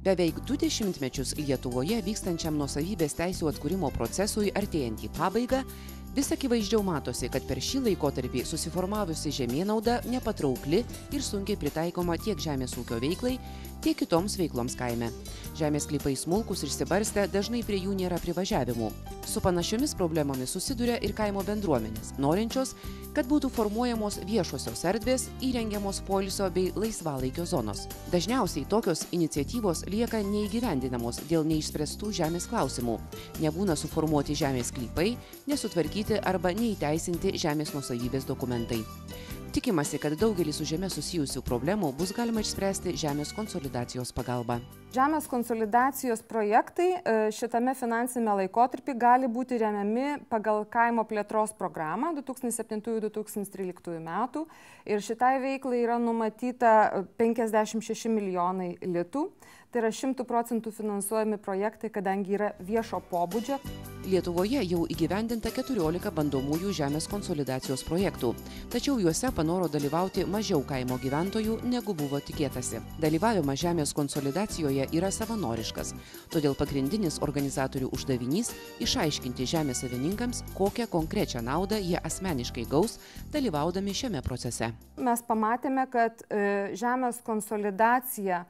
Beveik 2 dešimtmečius Lietuvoje vykstančiam nuosavybės teisių atkūrimo procesui artėjant į pabaigą, vis akivaizdžiau matosi, kad per šį laikotarpį susiformavusi žemėnauda nepatraukli ir sunkiai pritaikoma tiek žemės ūkio veiklai, tiek kitoms veikloms kaime. Žemės sklypai smulkus ir išsibarstę, dažnai prie jų nėra privažiavimų. Su panašiomis problemomis susiduria ir kaimo bendruomenės, norinčios, kad būtų formuojamos viešosios erdvės, įrengiamos poilsio bei laisvalaikio zonos. Dažniausiai tokios iniciatyvos lieka neįgyvendinamos dėl neišspręstų žemės klausimų. Nebūna suformuoti žemės sklypai, nesutvarkyti arba neįteisinti žemės nuosavybės dokumentai. Tikimasi, kad daugelį su žeme susijusių problemų bus galima išspręsti žemės konsolidacijos pagalba. Žemės konsolidacijos projektai šitame finansinėme laikotarpį gali būti remiami pagal kaimo plėtros programą 2007-2013 metų ir šitai veiklai yra numatyta 56 milijonai litų. Tai yra 100% finansuojami projektai, kadangi yra viešo pobūdžio. Lietuvoje jau įgyvendinta 14 bandomųjų žemės konsolidacijos projektų, tačiau juose panoro dalyvauti mažiau kaimo gyventojų, negu buvo tikėtasi. Dalyvavimas žemės konsolidacijoje yra savanoriškas, todėl pagrindinis organizatorių uždavinys – išaiškinti žemės savininkams, kokią konkrečią naudą jie asmeniškai gaus, dalyvaudami šiame procese. Mes pamatėme, kad žemės konsolidacija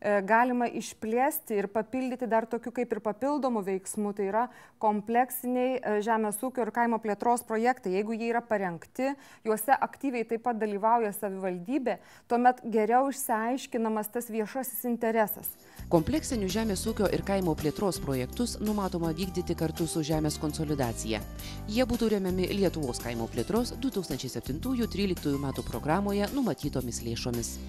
galima išplėsti ir papildyti dar tokių kaip ir papildomų veiksmų, tai yra kompleksiniai žemės ūkio ir kaimo plėtros projektai. Jeigu jie yra parengti, juose aktyviai taip pat dalyvauja savivaldybė, tuomet geriau išsiaiškinamas tas viešasis interesas. Kompleksinių žemės ūkio ir kaimo plėtros projektus numatoma vykdyti kartu su žemės konsolidacija. Jie būtų remiami Lietuvos kaimo plėtros 2007-2013 metų programoje numatytomis lėšomis.